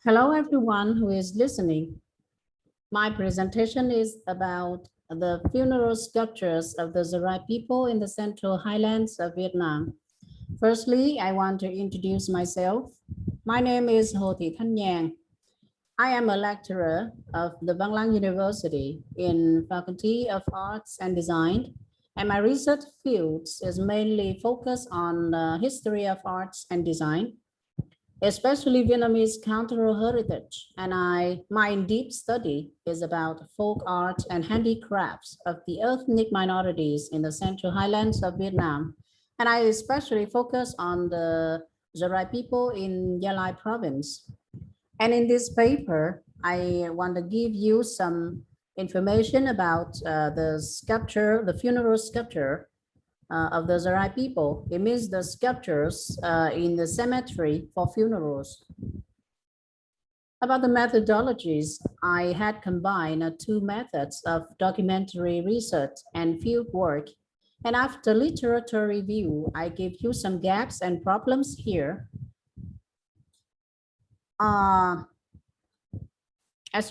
Hello, everyone who is listening. My presentation is about the funeral sculptures of the JRAI people in the Central Highlands of Vietnam. Firstly, I want to introduce myself. My name is Hồ Thị Thanh Nhàn. I am a lecturer of the Văn Lang University in Faculty of Arts and Design, and my research fields is mainly focused on the history of arts and design, especially Vietnamese cultural heritage. And my deep study is about folk art and handicrafts of the ethnic minorities in the Central Highlands of Vietnam. And I especially focus on the JRAI people in JRAI province. And in this paper, I want to give you some information about the sculpture, the funeral sculpture of the JRAI people. It means the sculptures in the cemetery for funerals. About the methodologies, I had combined two methods of documentary research and field work. And after literature review, I give you some gaps and problems here. As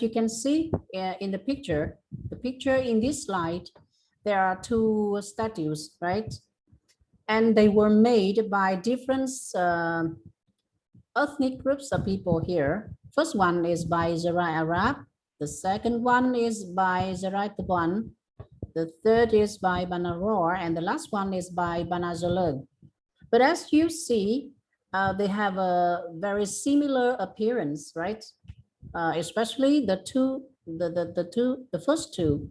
you can see in the picture in this slide, there are two statues, right? And they were made by different ethnic groups of people here. First one is by JRAI Arab. The second one is by JRAI Taban. The third is by Bana Roar, and the last one is by Bana Zoleng. But as you see, they have a very similar appearance, right? Especially the first two.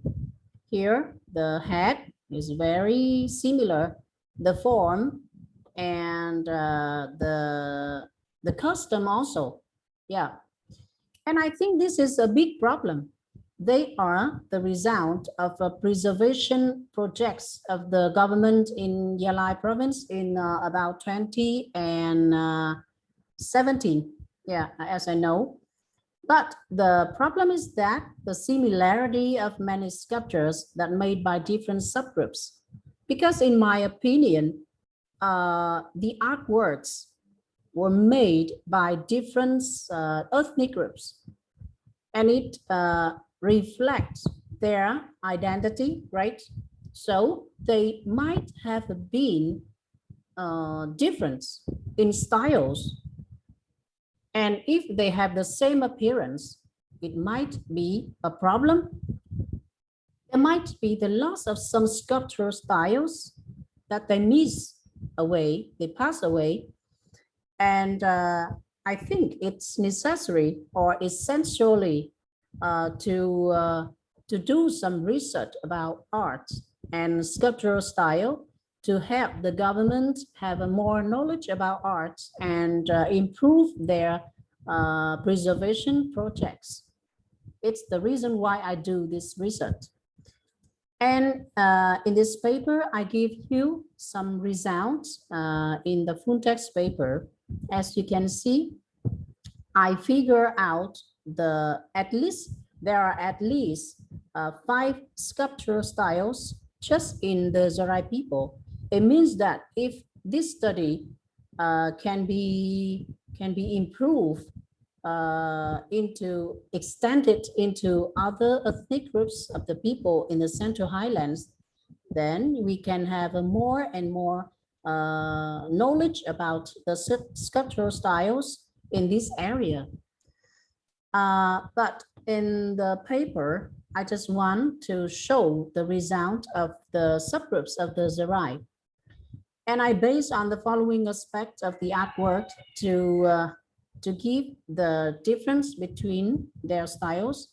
Here, the head is very similar, the form and the custom also. Yeah, and I think this is a big problem. They are the result of preservation projects of the government in JRAI province in about 2017. Yeah, as I know. But the problem is that the similarity of many sculptures that made by different subgroups, because in my opinion, the artworks were made by different ethnic groups, and it reflects their identity, right? So they might have been different in styles. And if they have the same appearance, it might be a problem. There might be the loss of some sculptural styles that they miss away, they pass away. And I think it's necessary or essentially to do some research about art and sculptural style to help the government have a more knowledge about art and improve their preservation projects. It's the reason why I do this research. And in this paper, I give you some results in the full text paper. As you can see, I figure out there are at least 5 sculptural styles just in the JRAI people. It means that if this study can be improved extended into other ethnic groups of the people in the Central Highlands, then we can have a more and more knowledge about the sculptural styles in this area. But in the paper, I just want to show the result of the subgroups of the JRAI. And I base on the following aspects of the artwork to give the difference between their styles.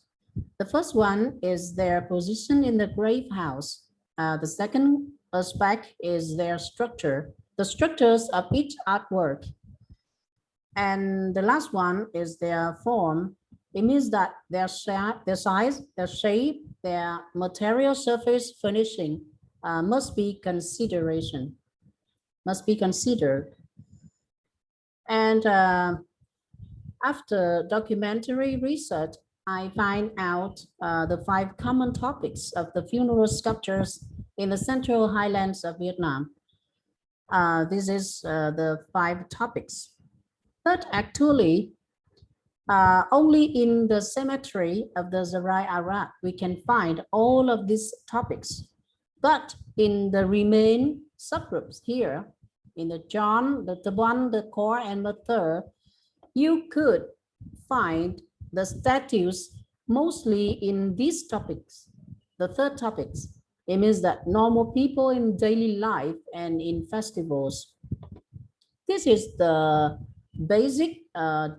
The first one is their position in the grave house. The second aspect is their structure, the structures of each artwork. And the last one is their form. It means that their size, their shape, their material surface finishing must be considered. And after documentary research, I find out the 5 common topics of the funeral sculptures in the Central Highlands of Vietnam. This is the 5 topics. But actually, Only in the cemetery of the JRAI Arab we can find all of these topics. But in the remain subgroups here, in the John, the Taban, the Core, and the Third, you could find the statues mostly in these topics, the third topics. It means that normal people in daily life and in festivals. This is the basic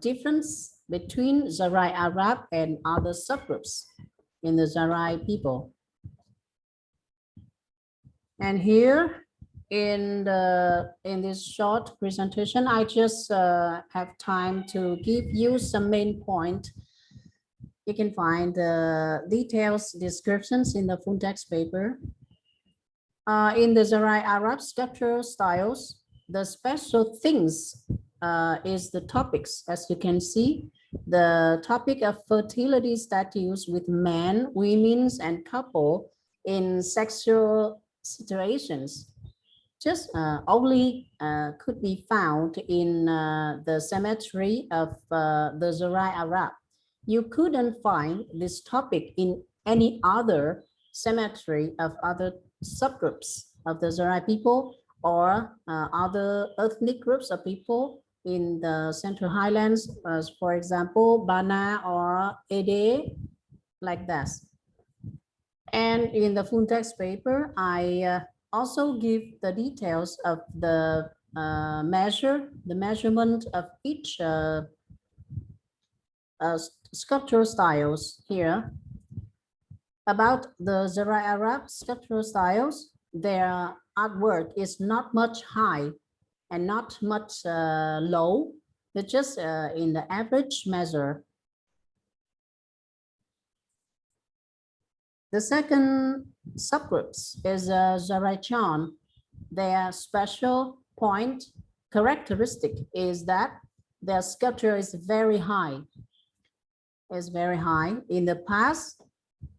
difference between JRAI Arab and other subgroups in the JRAI people. And here in this short presentation, I just have time to give you some main point. You can find the details descriptions in the full text paper. In the JRAI Arab sculptural styles, the special things is the topics. As you can see, the topic of fertility statues with men, women, and couple in sexual situations just only could be found in the cemetery of the JRAI Arab. You couldn't find this topic in any other cemetery of other subgroups of the JRAI people or other ethnic groups of people in the Central Highlands, for example, Bana or Ede, like that. And in the full text paper, I also give the details of the measurement of each sculptural styles here. About the JRAI Arab sculptural styles, their artwork is not much high and not much low, but just in the average measure. The second subgroups is JRAI Chan. Their special point characteristic is that their sculpture is very high. Is very high. In the past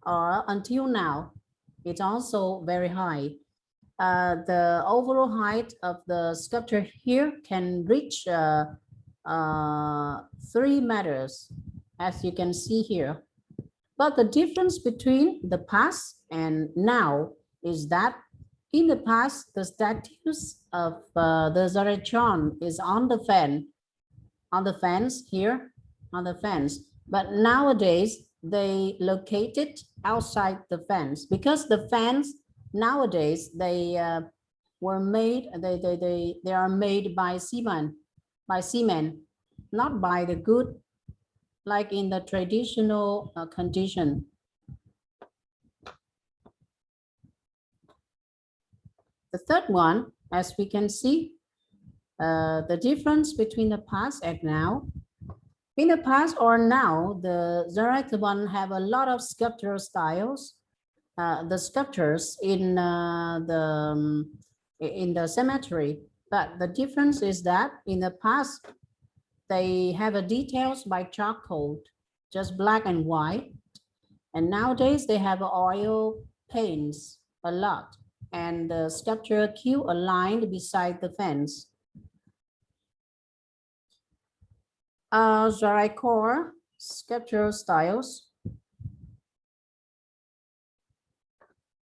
or until now, it's also very high. The overall height of the sculpture here can reach 3 meters, as you can see here. But the difference between the past and now is that in the past, the statues of the JRAI Chan is on the fence here, on the fence. But nowadays, they located outside the fence because the fence nowadays they were made. They are made by cement, not by the good, like in the traditional condition. The third one, as we can see, the difference between the past and now. In the past or now, the JRAI Taban have a lot of sculptural styles. The sculptures in the cemetery, but the difference is that in the past they have a details by charcoal, just black and white, and nowadays they have oil paints a lot, and the sculpture queue aligned beside the fence. JRAI core sculptural styles.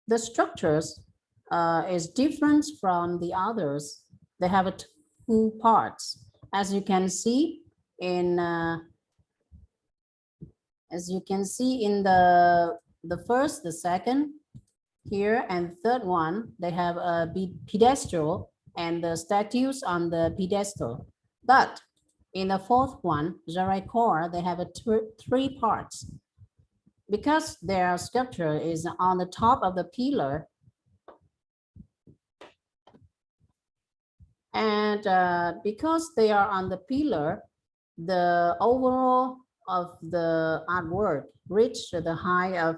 The structures is different from the others. They have 2 parts. As you can see in the first, the second here, and third one, they have a pedestal and the statues on the pedestal. But in the fourth one, JRAI core, they have 3 parts. Because their sculpture is on the top of the pillar, and because they are on the pillar, the overall of the artwork reached the height of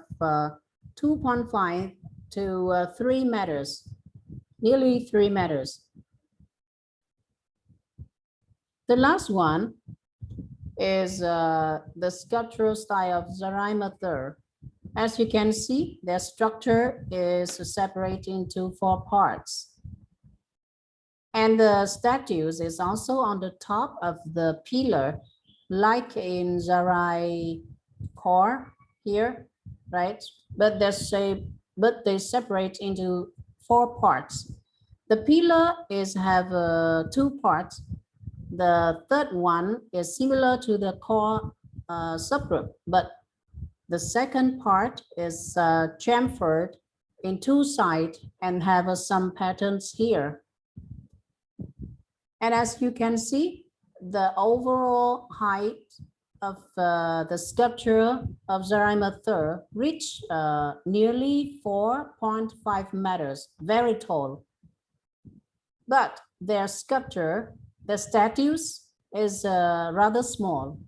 2.5 to 3 meters, nearly 3 meters. The last one is the sculptural style of JRAI Mother. As you can see, their structure is separated into 4 parts. And the statues is also on the top of the pillar, like in JRAI core here, right? But they separate into 4 parts. The pillar have 2 parts. The third one is similar to the core subgroup, but the second part is chamfered in 2 sides and have some patterns here. And as you can see, the overall height of the sculpture of JRAI reached nearly 4.5 meters, very tall. But their sculpture, the statues, is rather small,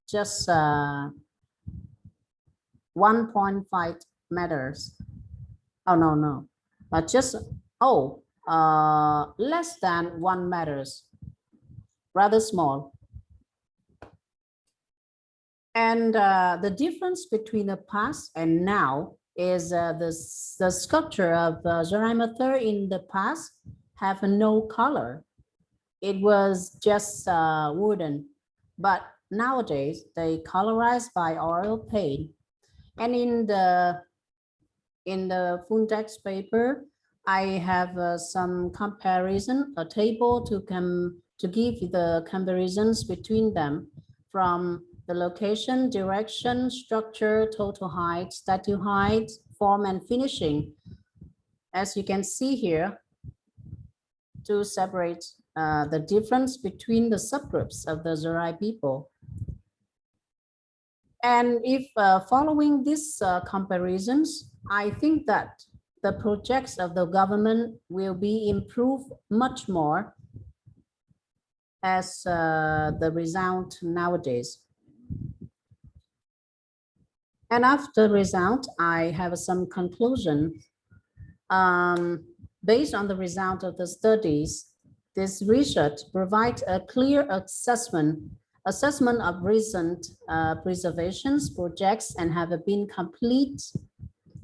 just 1.5 meters. Oh, no. Less than 1 meters, rather small. And the difference between the past and now is the sculpture of JRAI in the past have no color. It was just wooden, but nowadays they colorized by oil paint. And in the full text paper, I have some comparison, a table to give the comparisons between them from the location, direction, structure, total height, statue height, form, and finishing. As you can see here, to separate the difference between the subgroups of the JRAI people. And if following these comparisons, I think that the projects of the government will be improved much more as the result nowadays. And after result, I have some conclusion. Based on the result of the studies, this research provides a clear assessment of recent preservations projects and have been complete,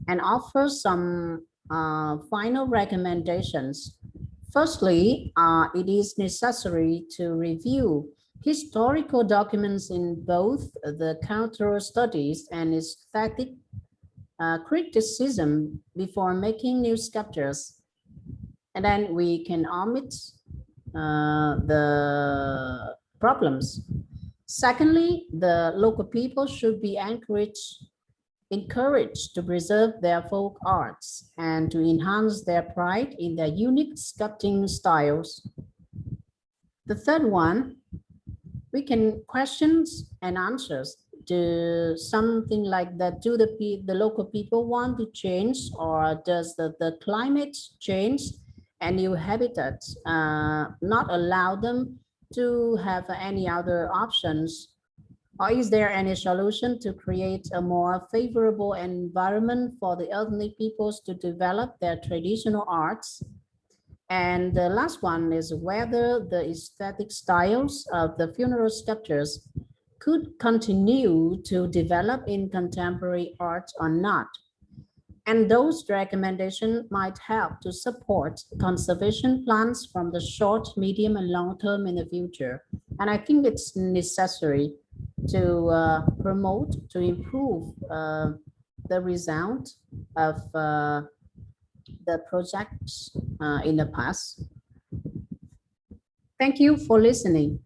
and offers some final recommendations. Firstly, it is necessary to review historical documents in both the cultural studies and aesthetic criticism before making new sculptures. And then we can omit the problems. Secondly, the local people should be encouraged to preserve their folk arts and to enhance their pride in their unique sculpting styles. The third one, we can questions and answers to something like that. Do the local people want to change, or does the climate change and new habitats not allow them to have any other options? Or is there any solution to create a more favorable environment for the ethnic peoples to develop their traditional arts? And the last one is whether the aesthetic styles of the funeral sculptures could continue to develop in contemporary art or not. And those recommendations might help to support conservation plans from the short, medium, and long term in the future. And I think it's necessary to promote, to improve the result of the projects in the past. Thank you for listening.